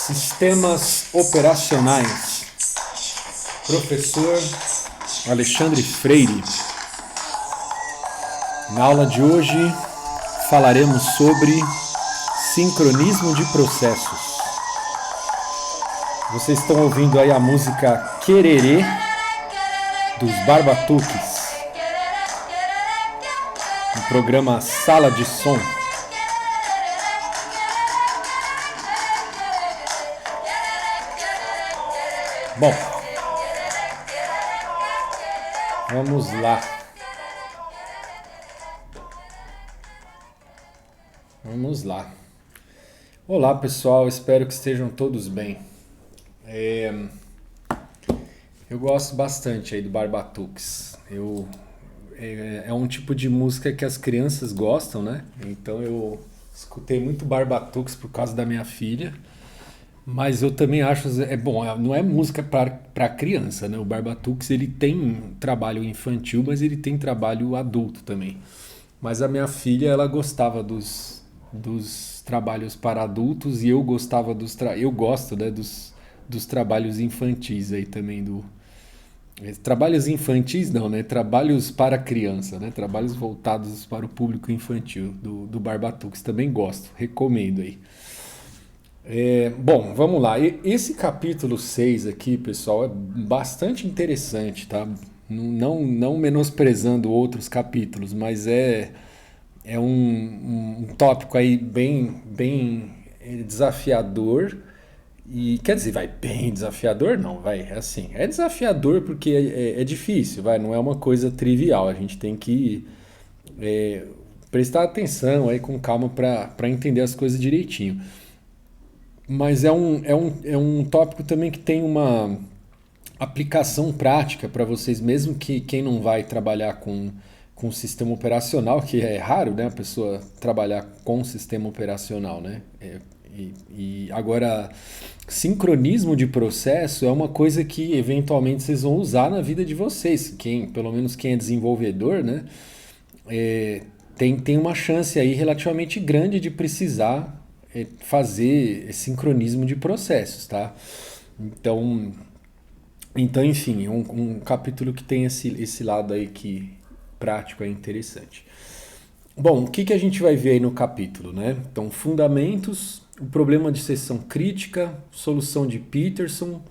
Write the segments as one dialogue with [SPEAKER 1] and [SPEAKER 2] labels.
[SPEAKER 1] Sistemas operacionais. Professor Alexandre Freire. Na aula de hoje falaremos sobre sincronismo de processos. Vocês estão ouvindo aí a música Quererê dos Barbatuques, no programa Sala de Som. Bom, vamos lá. Vamos lá. Olá pessoal, espero que estejam todos bem. Eu gosto bastante aí do Barbatuques. É um tipo de música que as crianças gostam, né? Então eu escutei muito Barbatuques por causa da minha filha. Mas eu também acho, bom, não é música para criança, né? O Barbatuques, ele tem trabalho infantil, mas ele tem trabalho adulto também. Mas a minha filha, ela gostava dos trabalhos para adultos e eu gostava eu gosto, né, dos trabalhos infantis aí também trabalhos infantis não, né? Trabalhos para criança, né? Trabalhos voltados para o público infantil do Barbatuques, também gosto, recomendo aí. Bom, vamos lá. Esse capítulo 6 aqui, pessoal, é bastante interessante, tá? Não menosprezando outros capítulos, mas é um tópico aí bem desafiador. E quer dizer, vai bem desafiador? Não, vai, é assim. É desafiador porque é difícil, vai, não é uma coisa trivial. A gente tem que prestar atenção aí com calma para entender as coisas direitinho. Mas é um tópico também que tem uma aplicação prática para vocês, mesmo que quem não vai trabalhar com sistema operacional, que é raro, né, a pessoa trabalhar com sistema operacional, né? E agora, sincronismo de processo é uma coisa que eventualmente vocês vão usar na vida de vocês. Pelo menos quem é desenvolvedor, né, tem uma chance aí relativamente grande de precisar fazer sincronismo de processos, tá? Então enfim, um capítulo que tem esse lado aí que prático é interessante. Bom, o que a gente vai ver aí no capítulo, né? Então, fundamentos, o problema de seção crítica, solução de Peterson,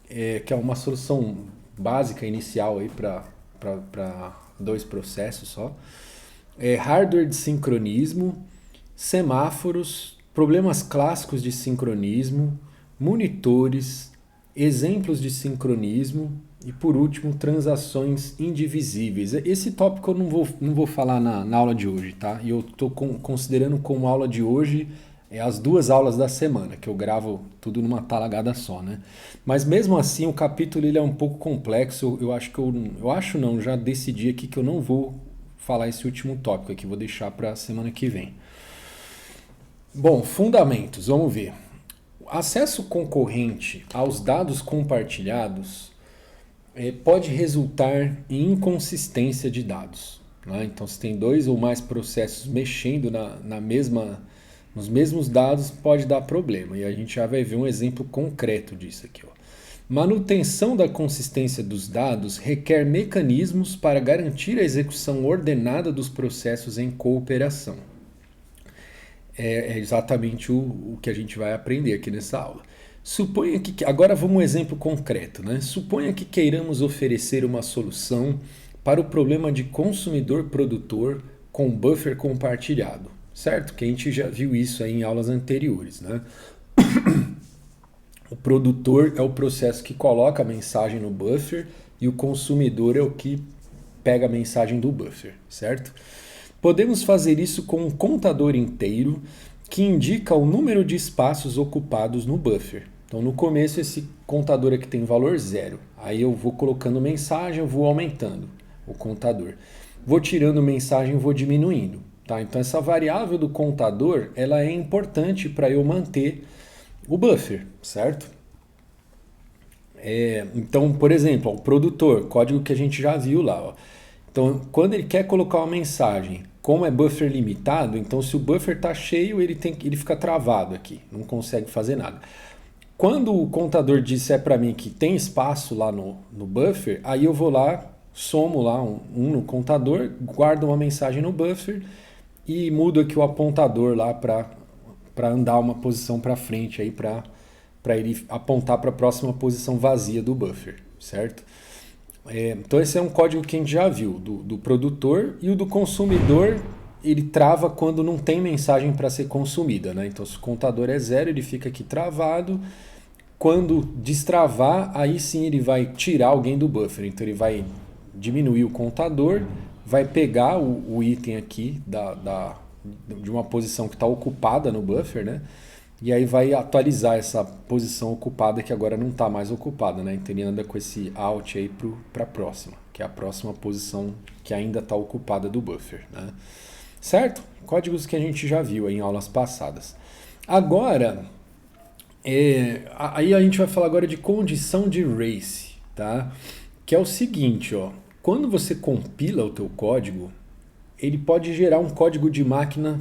[SPEAKER 1] que é uma solução básica inicial aí para dois processos só. Hardware de sincronismo, semáforos, problemas clássicos de sincronismo, monitores, exemplos de sincronismo e, por último, transações indivisíveis. Esse tópico eu não vou falar na aula de hoje, tá? E eu estou considerando como aula de hoje as 2 aulas da semana, que eu gravo tudo numa talagada só, né? Mas mesmo assim, o capítulo ele é um pouco complexo. Já decidi aqui que eu não vou falar esse último tópico aqui, vou deixar para a semana que vem. Bom, fundamentos, vamos ver. Acesso concorrente aos dados compartilhados pode resultar em inconsistência de dados, né? Então, se tem 2 ou mais processos mexendo nos mesmos dados, pode dar problema. E a gente já vai ver um exemplo concreto disso aqui, ó. Manutenção da consistência dos dados requer mecanismos para garantir a execução ordenada dos processos em cooperação. É exatamente o que a gente vai aprender aqui nessa aula. Suponha que... Agora vamos um exemplo concreto, né? Suponha que queiramos oferecer uma solução para o problema de consumidor-produtor com buffer compartilhado, certo? Que a gente já viu isso aí em aulas anteriores, né? O produtor é o processo que coloca a mensagem no buffer e o consumidor é o que pega a mensagem do buffer, certo? Podemos fazer isso com um contador inteiro que indica o número de espaços ocupados no buffer. Então, no começo, esse contador aqui tem valor 0. Aí eu vou colocando mensagem, eu vou aumentando o contador. Vou tirando mensagem, vou diminuindo. Tá? Então, essa variável do contador ela é importante para eu manter o buffer, certo? Então, por exemplo, o produtor, código que a gente já viu lá, ó. Então, quando ele quer colocar uma mensagem, como é buffer limitado, então se o buffer está cheio, ele fica travado aqui, não consegue fazer nada. Quando o contador disser para mim que tem espaço lá no buffer, aí eu vou lá, somo lá um no contador, guardo uma mensagem no buffer e mudo aqui o apontador lá para andar uma posição para frente aí para ele apontar para a próxima posição vazia do buffer, certo? Então esse é um código que a gente já viu, do produtor, e o do consumidor ele trava quando não tem mensagem para ser consumida, né? Então se o contador é 0, ele fica aqui travado. Quando destravar, aí sim ele vai tirar alguém do buffer. Então ele vai diminuir o contador, vai pegar o item aqui de uma posição que está ocupada no buffer, né? E aí vai atualizar essa posição ocupada que agora não está mais ocupada, né? Então ele anda com esse out aí para a próxima, que é a próxima posição que ainda está ocupada do buffer, né? Certo? Códigos que a gente já viu aí em aulas passadas. Agora, aí a gente vai falar agora de condição de race, tá? Que é o seguinte, ó. Quando você compila o teu código, ele pode gerar um código de máquina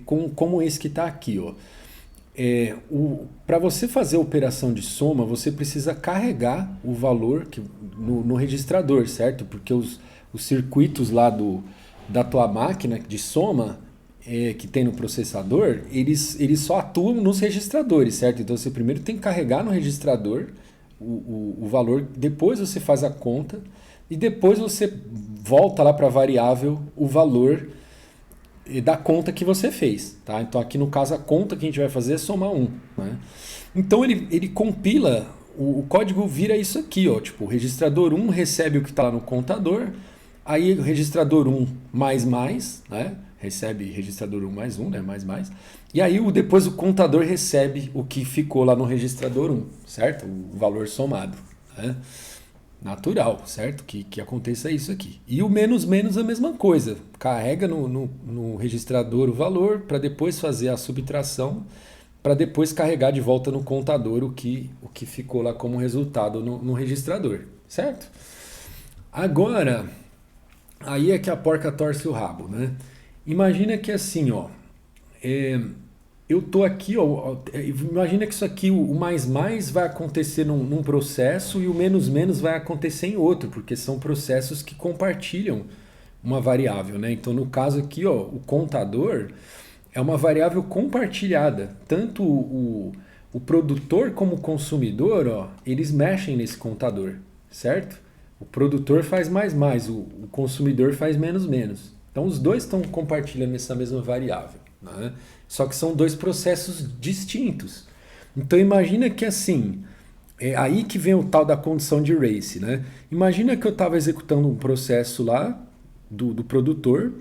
[SPEAKER 1] como esse que está aqui, ó. Para você fazer a operação de soma, você precisa carregar o valor no registrador, certo? Porque os circuitos lá da tua máquina de soma que tem no processador, eles só atuam nos registradores, certo? Então você primeiro tem que carregar no registrador o valor, depois você faz a conta e depois você volta lá para a variável o valor da conta que você fez, tá? Então aqui no caso a conta que a gente vai fazer é somar 1, né? Então ele compila, o código vira isso aqui, ó, tipo, o registrador 1 recebe o que está lá no contador, aí o registrador 1 mais, né? Recebe registrador 1 mais 1, né? Mais. E aí depois o contador recebe o que ficou lá no registrador 1, certo? O valor somado, né? Natural, certo? Que aconteça isso aqui. E o menos a mesma coisa. Carrega no registrador o valor para depois fazer a subtração, para depois carregar de volta no contador o que ficou lá como resultado no registrador, certo? Agora, aí é que a porca torce o rabo, né? Imagina que assim, ó, eu tô aqui, ó, imagina que isso aqui, o mais vai acontecer num processo e o menos vai acontecer em outro, porque são processos que compartilham uma variável, né? Então no caso aqui, ó, o contador é uma variável compartilhada. Tanto o produtor como o consumidor, ó, eles mexem nesse contador, certo? O produtor faz mais, o consumidor faz menos. Então os dois estão compartilhando essa mesma variável, né? Só que são dois processos distintos. Então imagina que assim, é aí que vem o tal da condição de race, né? Imagina que eu estava executando um processo lá do produtor,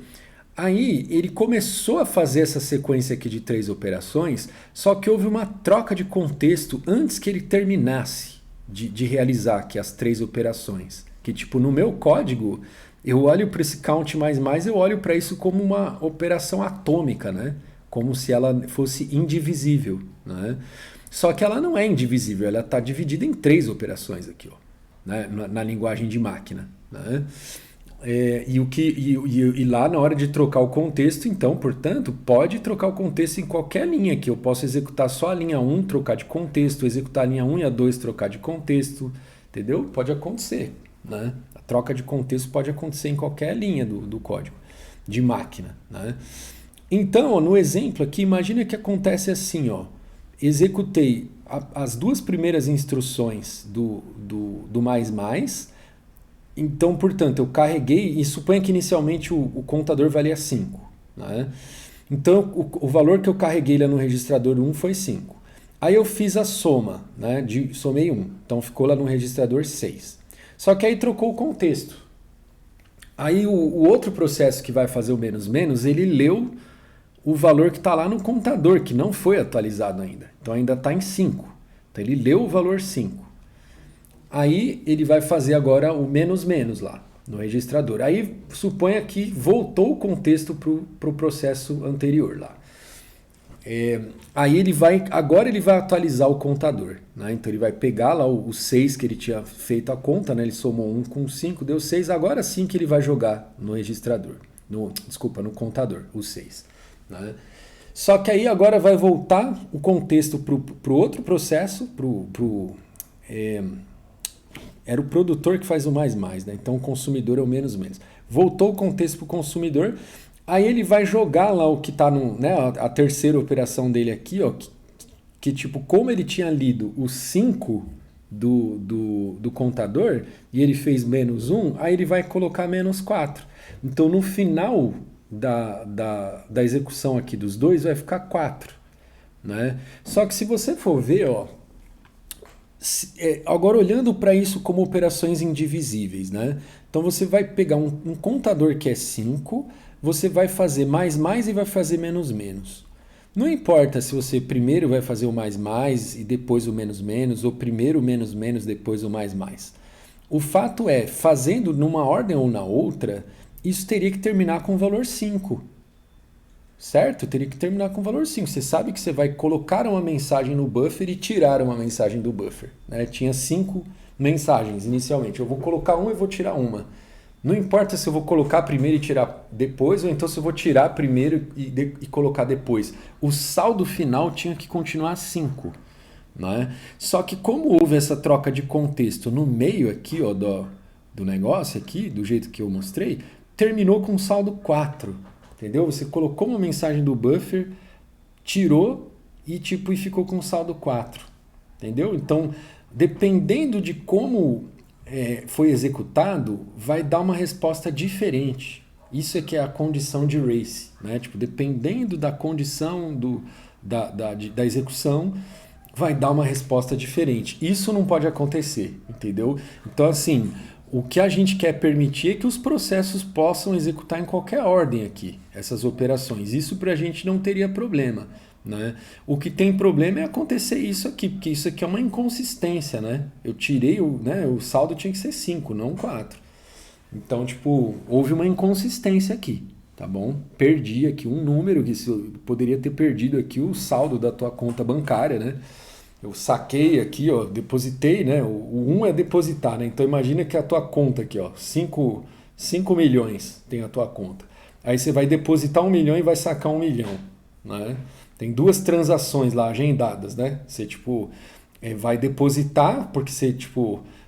[SPEAKER 1] aí ele começou a fazer essa sequência aqui de 3 operações, só que houve uma troca de contexto antes que ele terminasse de realizar aqui as 3 operações. Que tipo, no meu código, eu olho para esse count mais, eu olho para isso como uma operação atômica, né? Como se ela fosse indivisível, né? Só que ela não é indivisível, ela está dividida em 3 operações aqui, ó, né? Na linguagem de máquina, né? E lá na hora de trocar o contexto, então, portanto, pode trocar o contexto em qualquer linha aqui. Eu posso executar só a linha 1, trocar de contexto, executar a linha 1 e a 2, trocar de contexto, entendeu? Pode acontecer, né? A troca de contexto pode acontecer em qualquer linha do código de máquina, né? Então, ó, no exemplo aqui, imagina que acontece assim, ó, executei as 2 primeiras instruções do mais, então, portanto, eu carreguei e suponha que inicialmente o contador valia 5, né? Então, o valor que eu carreguei lá no registrador 1 foi 5. Aí eu fiz a soma, né? Somei 1, então ficou lá no registrador 6. Só que aí trocou o contexto. Aí o outro processo que vai fazer o menos, ele leu o valor que está lá no contador, que não foi atualizado ainda. Então ainda está em 5. Então ele leu o valor 5. Aí ele vai fazer agora o menos lá no registrador. Aí suponha que voltou o contexto para o processo anterior lá. Aí agora ele vai atualizar o contador, né? Então ele vai pegar lá o 6 que ele tinha feito a conta, né? Ele somou 1 com 5, deu 6, agora sim que ele vai jogar no registrador, no contador, o 6. Né? Só que aí agora vai voltar o contexto para o outro processo, era o produtor que faz o mais mais, né? Então o consumidor é o menos menos. Voltou o contexto para o consumidor, aí ele vai jogar lá o que está no, né, a terceira operação dele aqui, ó, que tipo, como ele tinha lido o 5 do contador e ele fez menos 1, aí ele vai colocar menos 4. Então no final da execução aqui dos dois vai ficar 4. Né? Só que se você for ver, ó, agora olhando para isso como operações indivisíveis, né? Então você vai pegar um contador que é 5, você vai fazer mais mais e vai fazer menos menos. Não importa se você primeiro vai fazer o mais mais e depois o menos menos, ou primeiro o menos menos, depois o mais mais. O fato é, fazendo numa ordem ou na outra, isso teria que terminar com o valor 5. Certo? Teria que terminar com o valor 5. Você sabe que você vai colocar uma mensagem no buffer e tirar uma mensagem do buffer. Né? Tinha 5 mensagens inicialmente. Eu vou colocar uma e vou tirar uma. Não importa se eu vou colocar primeiro e tirar depois, ou então se eu vou tirar primeiro e colocar depois. O saldo final tinha que continuar 5. Né? Só que como houve essa troca de contexto no meio aqui ó, do negócio, aqui, do jeito que eu mostrei, terminou com saldo 4. Entendeu? Você colocou uma mensagem do buffer, tirou e ficou com saldo 4. Entendeu? Então, dependendo de como foi executado, vai dar uma resposta diferente. Isso é que é a condição de race. Né? Tipo, dependendo da condição da execução, vai dar uma resposta diferente. Isso não pode acontecer. Entendeu? Então, assim, o que a gente quer permitir é que os processos possam executar em qualquer ordem aqui, essas operações. Isso para a gente não teria problema. Né? O que tem problema é acontecer isso aqui, porque isso aqui é uma inconsistência. Né? Eu tirei, o saldo tinha que ser 5, não 4. Então, houve uma inconsistência aqui. Tá bom? Perdi aqui um número, que poderia ter perdido aqui o saldo da tua conta bancária, né? Eu saquei aqui, ó, depositei, né? O 1 é depositar, né? Então imagina que a tua conta aqui, ó, 5 milhões tem a tua conta. Aí você vai depositar 1 milhão e vai sacar 1 milhão, né? Tem duas transações lá agendadas, né? Você, vai depositar, porque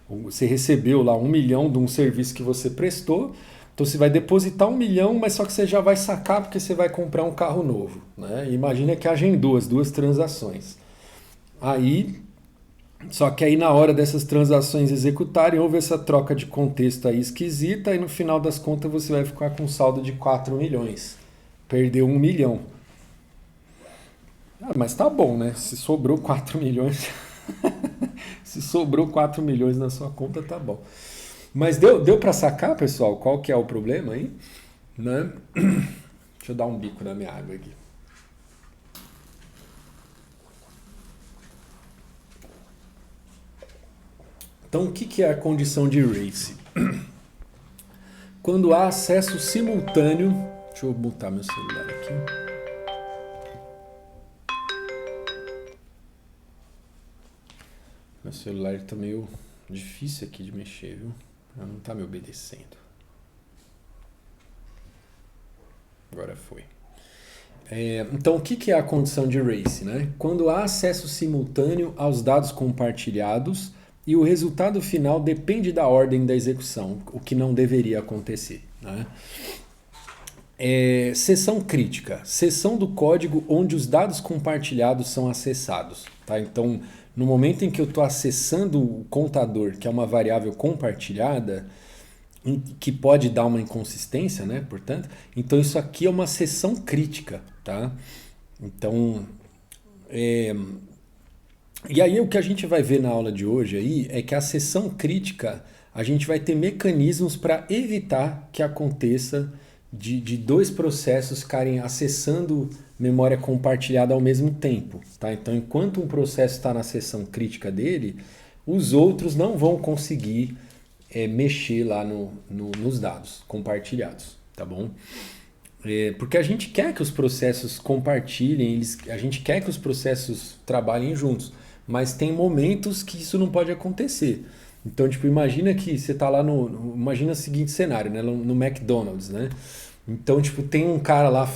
[SPEAKER 1] você recebeu lá 1 milhão de um serviço que você prestou. Então você vai depositar 1 milhão, mas só que você já vai sacar porque você vai comprar um carro novo, né? Imagina que agendou as duas transações. Só que aí na hora dessas transações executarem, houve essa troca de contexto aí esquisita e no final das contas você vai ficar com um saldo de 4 milhões. Perdeu 1 milhão. Mas tá bom, né? Se sobrou 4 milhões... Se sobrou 4 milhões na sua conta, tá bom. Mas deu para sacar, pessoal, qual que é o problema aí? Né? Deixa eu dar um bico na minha água aqui. Então, o que é a condição de race? Quando há acesso simultâneo... Deixa eu botar meu celular aqui. Meu celular está meio difícil aqui de mexer, viu? Ela não está me obedecendo. Agora foi. Então, o que é a condição de race? Né? Quando há acesso simultâneo aos dados compartilhados e o resultado final depende da ordem da execução, o que não deveria acontecer. Né? Seção crítica. Seção do código onde os dados compartilhados são acessados. Tá? Então, no momento em que eu estou acessando o contador, que é uma variável compartilhada, que pode dar uma inconsistência, né? Portanto, então isso aqui é uma seção crítica, tá? Então, e aí o que a gente vai ver na aula de hoje aí é que a seção crítica a gente vai ter mecanismos para evitar que aconteça de dois processos ficarem acessando memória compartilhada ao mesmo tempo, tá? Então, enquanto um processo está na seção crítica dele, os outros não vão conseguir mexer lá nos dados compartilhados, tá bom? Porque a gente quer que os processos compartilhem, a gente quer que os processos trabalhem juntos, mas tem momentos que isso não pode acontecer. Então, imagina que você está lá imagina o seguinte cenário, né? No McDonald's, né? Então, tipo, tem um cara lá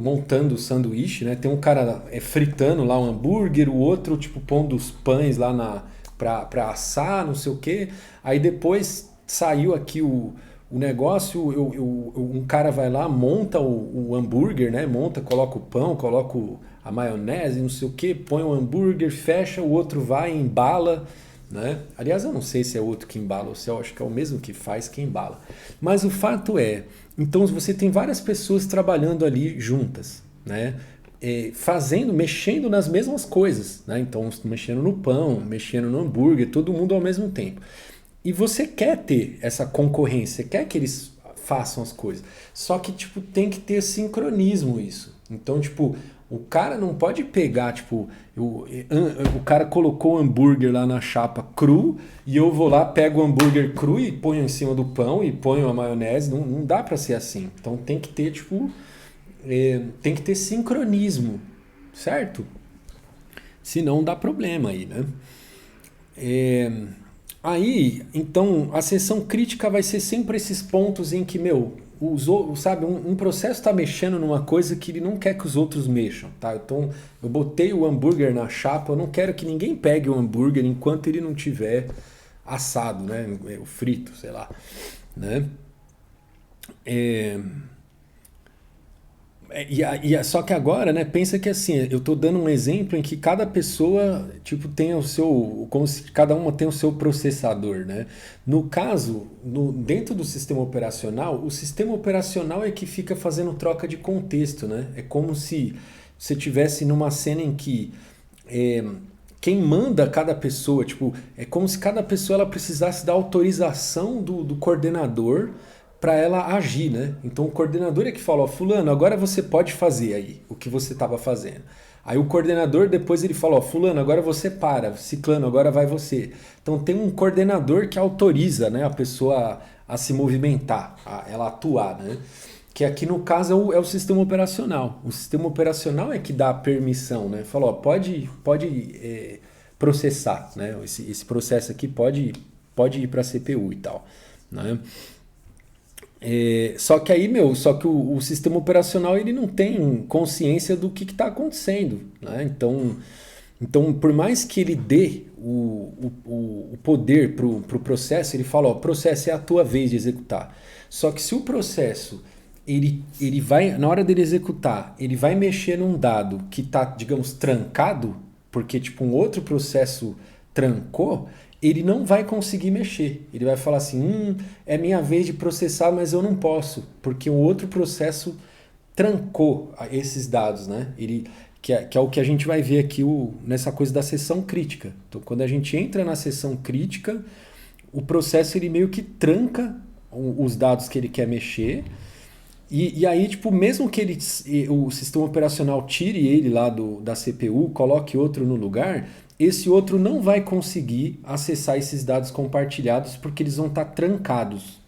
[SPEAKER 1] montando o sanduíche, né? Tem um cara fritando lá um hambúrguer, o outro, tipo, pondo os pães lá pra assar, não sei o quê. Aí depois saiu aqui o negócio, um cara vai lá, monta o hambúrguer, né? Monta, coloca o pão, coloca a maionese, não sei o quê, põe o hambúrguer, fecha, o outro vai, embala, né? Aliás, eu não sei se é outro que embala ou se eu acho que é o mesmo que faz que embala. Mas o fato é, então você tem várias pessoas trabalhando ali juntas, né? Mexendo nas mesmas coisas, né? Então, mexendo no pão, mexendo no hambúrguer, todo mundo ao mesmo tempo. E você quer ter essa concorrência, quer que eles façam as coisas. Só que, tipo, tem que ter sincronismo isso. Então, tipo, o cara não pode pegar, tipo, o cara colocou o hambúrguer lá na chapa cru e eu vou lá, pego o hambúrguer cru e ponho em cima do pão e ponho a maionese. Não, não dá pra ser assim. Então tem que ter, tipo, tem que ter sincronismo, certo? Senão dá problema aí, né? É, Aí, então, a sessão crítica vai ser sempre esses pontos em que, meu, sabe, um processo está mexendo numa coisa que ele não quer que os outros mexam, tá? Então, eu botei o hambúrguer na chapa, eu não quero que ninguém pegue o hambúrguer enquanto ele não tiver assado, né? O frito, sei lá, né? É, só que agora, né, pensa que assim, eu tô dando um exemplo em que cada pessoa, tipo, tem o seu, como se cada uma tem o seu processador, né? No caso, dentro do sistema operacional, o sistema operacional é que fica fazendo troca de contexto, né? É como se você tivesse numa cena em que é, quem manda cada pessoa, tipo, é como se cada pessoa ela precisasse da autorização do coordenador para ela agir, né? Então o coordenador é que fala, ó, fulano, agora você pode fazer aí o que você estava fazendo. Aí o coordenador depois ele fala, ó, fulano, agora você para, ciclano, agora vai você. Então tem um coordenador que autoriza, né, a pessoa a se movimentar, ela atuar, né? Que aqui no caso é o sistema operacional. O sistema operacional é que dá a permissão, né? Fala, ó, pode processar, né? Esse processo aqui pode ir para a CPU e tal, né? Só que aí, só que o sistema operacional ele não tem consciência do que está acontecendo, né? Então, por mais que ele dê o poder pro processo, ele fala, ó, processo é a tua vez de executar. Só que se o processo, ele vai, na hora dele executar, ele vai mexer num dado que está, digamos, trancado, porque tipo um outro processo trancou, ele não vai conseguir mexer. Ele vai falar assim, é minha vez de processar, mas eu não posso, porque um outro processo trancou esses dados, né? Que é o que a gente vai ver aqui nessa coisa da sessão crítica. Então, quando a gente entra na sessão crítica, o processo ele meio que tranca os dados que ele quer mexer. E aí, tipo, mesmo que o sistema operacional tire ele lá da CPU, coloque outro no lugar, esse outro não vai conseguir acessar esses dados compartilhados porque eles vão estar trancados,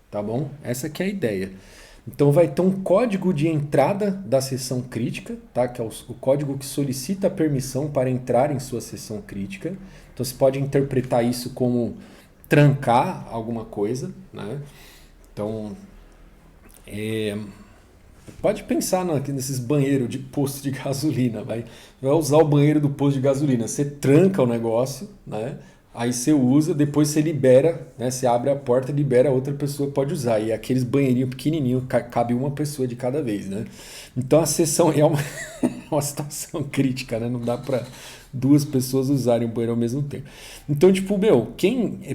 [SPEAKER 1] tá bom? Essa que é a ideia. Então vai ter um código de entrada da sessão crítica, tá? Que é o código que solicita a permissão para entrar em sua sessão crítica. Então você pode interpretar isso como trancar alguma coisa, né? Então, pode pensar nesses banheiros de posto de gasolina, vai usar o banheiro do posto de gasolina, você tranca o negócio, né? Aí você usa, depois você libera, né? Você abre a porta, libera, outra pessoa pode usar. E aqueles banheirinhos pequenininhos, cabe uma pessoa de cada vez, né? Então a sessão é uma situação crítica, né? Não dá para duas pessoas usarem o banheiro ao mesmo tempo. Então, tipo,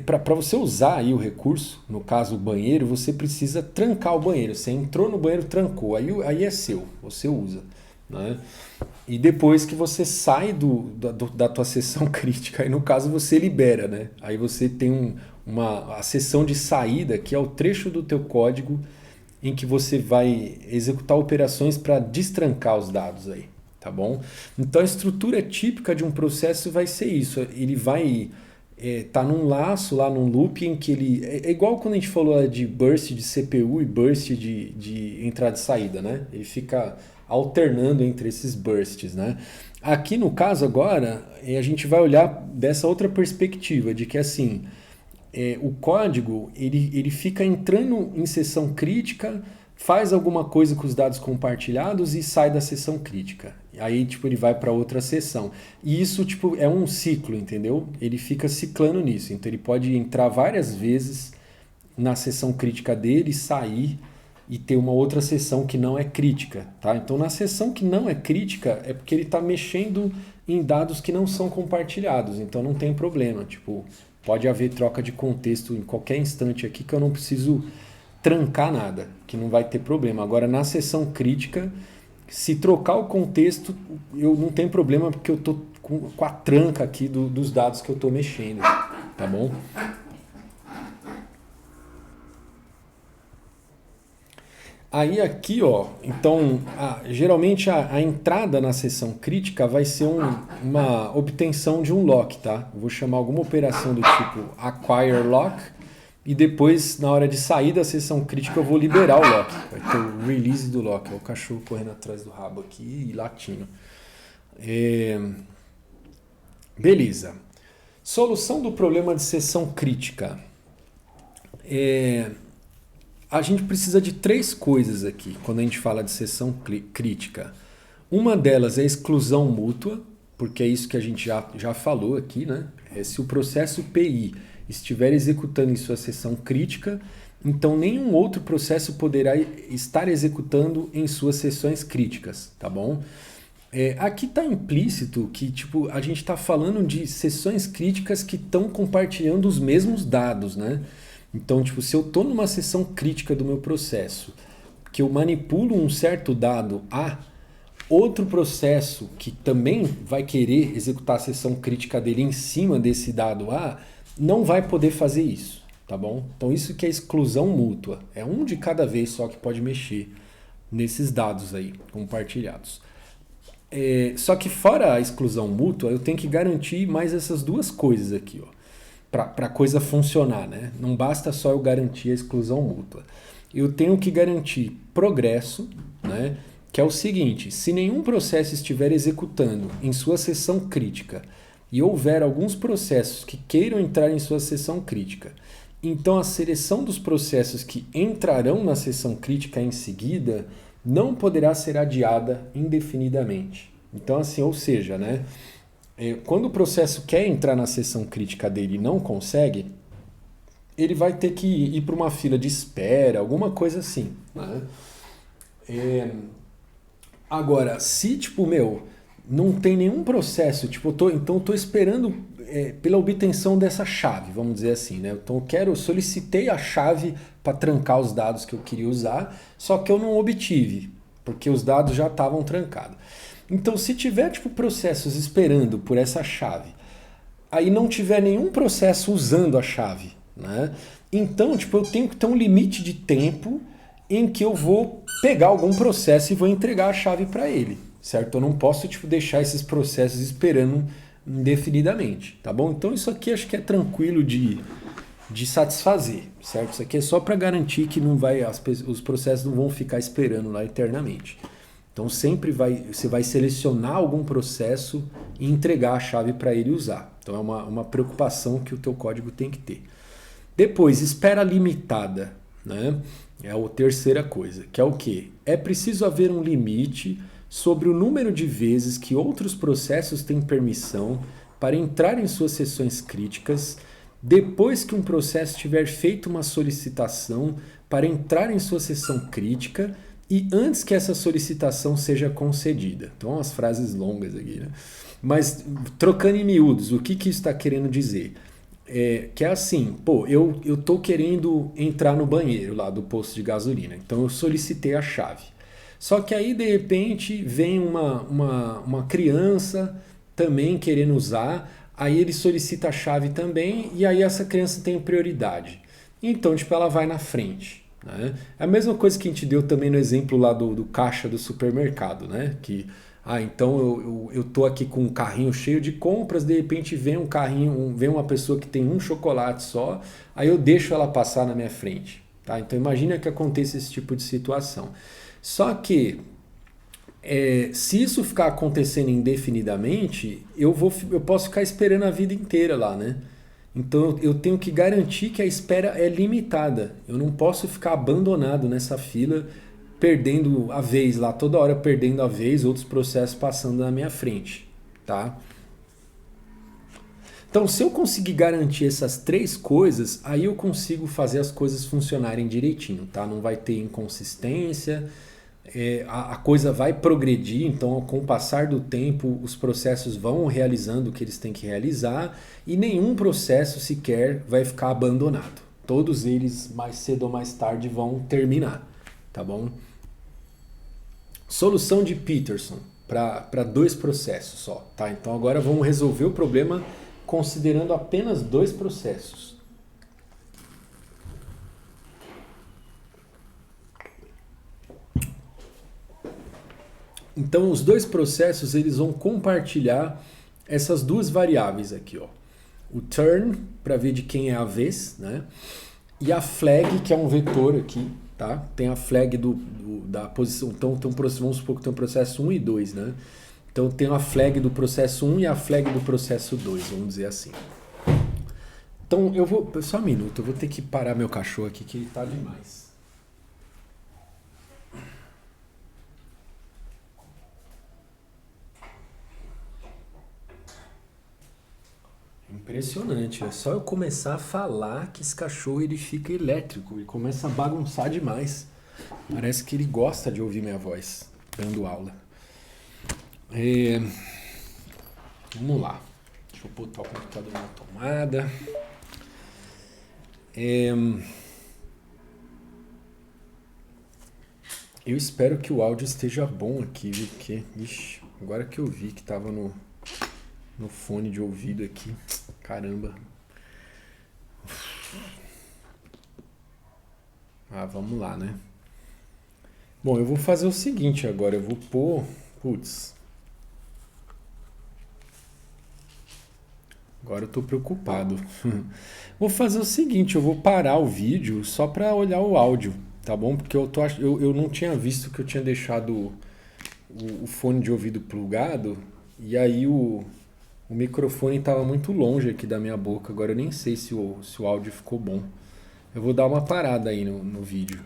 [SPEAKER 1] para você usar aí o recurso, no caso o banheiro, você precisa trancar o banheiro. Você entrou no banheiro, trancou, aí é seu, você usa, né? E depois que você sai da tua sessão crítica, aí no caso você libera, né? Aí você tem a sessão de saída, que é o trecho do teu código em que você vai executar operações para destrancar os dados aí, tá bom? Então a estrutura típica de um processo vai ser isso, ele vai tá num laço lá, num loop em que ele... É igual quando a gente falou de burst de CPU e burst de entrada e saída, né? Ele fica alternando entre esses bursts, né? Aqui no caso agora, a gente vai olhar dessa outra perspectiva, de que assim, o código ele fica entrando em sessão crítica, faz alguma coisa com os dados compartilhados e sai da sessão crítica. Aí, tipo, ele vai para outra sessão. E isso, tipo, é um ciclo, entendeu? Ele fica ciclando nisso. Então, ele pode entrar várias vezes na sessão crítica dele, sair e ter uma outra sessão que não é crítica, tá? Então, na sessão que não é crítica, é porque ele está mexendo em dados que não são compartilhados. Então, não tem problema. Tipo, pode haver troca de contexto em qualquer instante aqui que eu não preciso trancar nada, que não vai ter problema. Agora, na sessão crítica, se trocar o contexto, eu não tenho problema, porque eu estou com a tranca aqui dos dados que eu estou mexendo, tá bom? Aí aqui, ó, então, geralmente a entrada na sessão crítica vai ser uma obtenção de um lock, tá? Eu vou chamar alguma operação do tipo acquire lock, e depois, na hora de sair da sessão crítica, eu vou liberar o lock. Vai ter o release do lock. É o cachorro correndo atrás do rabo aqui e latindo. Beleza. Solução do problema de sessão crítica. A gente precisa de 3 coisas aqui quando a gente fala de sessão crítica. Uma delas é a exclusão mútua, porque é isso que a gente já falou aqui, né? Se o processo PI estiver executando em sua sessão crítica, então nenhum outro processo poderá estar executando em suas sessões críticas, tá bom? Aqui está implícito que tipo, a gente está falando de sessões críticas que estão compartilhando os mesmos dados, né? Então, tipo, se eu estou numa sessão crítica do meu processo, que eu manipulo um certo dado A, outro processo que também vai querer executar a sessão crítica dele em cima desse dado A, não vai poder fazer isso, tá bom? Então isso que é exclusão mútua. É um de cada vez só que pode mexer nesses dados aí compartilhados. Só que fora a exclusão mútua, eu tenho que garantir mais essas 2 coisas aqui, ó, para a coisa funcionar, né? Não basta só eu garantir a exclusão mútua. Eu tenho que garantir progresso, né? Que é o seguinte: se nenhum processo estiver executando em sua sessão crítica e houver alguns processos que queiram entrar em sua sessão crítica, então a seleção dos processos que entrarão na sessão crítica em seguida não poderá ser adiada indefinidamente. Então, assim, ou seja, né, quando o processo quer entrar na sessão crítica dele e não consegue, ele vai ter que ir para uma fila de espera, alguma coisa assim, né? Agora, se tipo, não tem nenhum processo, tipo, eu tô esperando pela obtenção dessa chave, vamos dizer assim, né? Então solicitei a chave para trancar os dados que eu queria usar, só que eu não obtive, porque os dados já estavam trancados. Então, se tiver tipo processos esperando por essa chave, aí não tiver nenhum processo usando a chave, né? Então, tipo, eu tenho que ter um limite de tempo em que eu vou pegar algum processo e vou entregar a chave para ele, certo? Eu não posso tipo, deixar esses processos esperando indefinidamente, tá bom? Então isso aqui acho que é tranquilo de satisfazer, certo? Isso aqui é só para garantir que não vai, os processos não vão ficar esperando lá eternamente. Então sempre você vai selecionar algum processo e entregar a chave para ele usar. Então é uma preocupação que o teu código tem que ter. Depois, espera limitada, né? É a terceira coisa, que é o quê? É preciso haver um limite sobre o número de vezes que outros processos têm permissão para entrar em suas sessões críticas depois que um processo tiver feito uma solicitação para entrar em sua sessão crítica e antes que essa solicitação seja concedida. Então, umas frases longas aqui, né? Mas, trocando em miúdos, o que isso está querendo dizer? Que é assim, pô, eu tô querendo entrar no banheiro lá do posto de gasolina, então eu solicitei a chave. Só que aí, de repente, vem uma criança também querendo usar, aí ele solicita a chave também, e aí essa criança tem prioridade. Então, tipo, ela vai na frente, né? É a mesma coisa que a gente deu também no exemplo lá do caixa do supermercado, né? Que então eu tô aqui com um carrinho cheio de compras, de repente vem um carrinho, vem uma pessoa que tem um chocolate só, aí eu deixo ela passar na minha frente, tá? Então imagina que aconteça esse tipo de situação. Só que se isso ficar acontecendo indefinidamente, eu posso ficar esperando a vida inteira lá, né? Então eu tenho que garantir que a espera é limitada. Eu não posso ficar abandonado nessa fila perdendo a vez lá, toda hora perdendo a vez, outros processos passando na minha frente, tá? Então, se eu conseguir garantir essas três coisas, aí eu consigo fazer as coisas funcionarem direitinho, tá? Não vai ter inconsistência, a coisa vai progredir, então com o passar do tempo os processos vão realizando o que eles têm que realizar e nenhum processo sequer vai ficar abandonado. Todos eles, mais cedo ou mais tarde, vão terminar, tá bom? Solução de Peterson para dois processos só, tá? Então agora vamos resolver o problema considerando apenas dois processos. Então os dois processos eles vão compartilhar essas duas variáveis aqui, ó. O turn para ver de quem é a vez, né? E a flag, que é um vetor aqui, tá? Tem a flag da posição. Então vamos supor que tem o processo 1 e 2, né? Então tem a flag do processo 1 e a flag do processo 2, vamos dizer assim. Então eu vou. Só um minuto, eu vou ter que parar meu cachorro aqui que ele tá demais. Impressionante, é só eu começar a falar que esse cachorro ele fica elétrico e começa a bagunçar demais. Parece que ele gosta de ouvir minha voz dando aula. Vamos lá. Deixa eu botar o computador na tomada. Eu espero que o áudio esteja bom aqui, viu? Porque, ixi, agora que eu vi que tava no fone de ouvido aqui. Caramba. Vamos lá, né? Bom, eu vou fazer o seguinte agora. Eu vou pôr... Putz. Agora eu tô preocupado. Vou fazer o seguinte, eu vou parar o vídeo só para olhar o áudio, tá bom? Porque eu não tinha visto que eu tinha deixado o fone de ouvido plugado e aí o microfone estava muito longe aqui da minha boca. Agora eu nem sei se o áudio ficou bom. Eu vou dar uma parada aí no vídeo.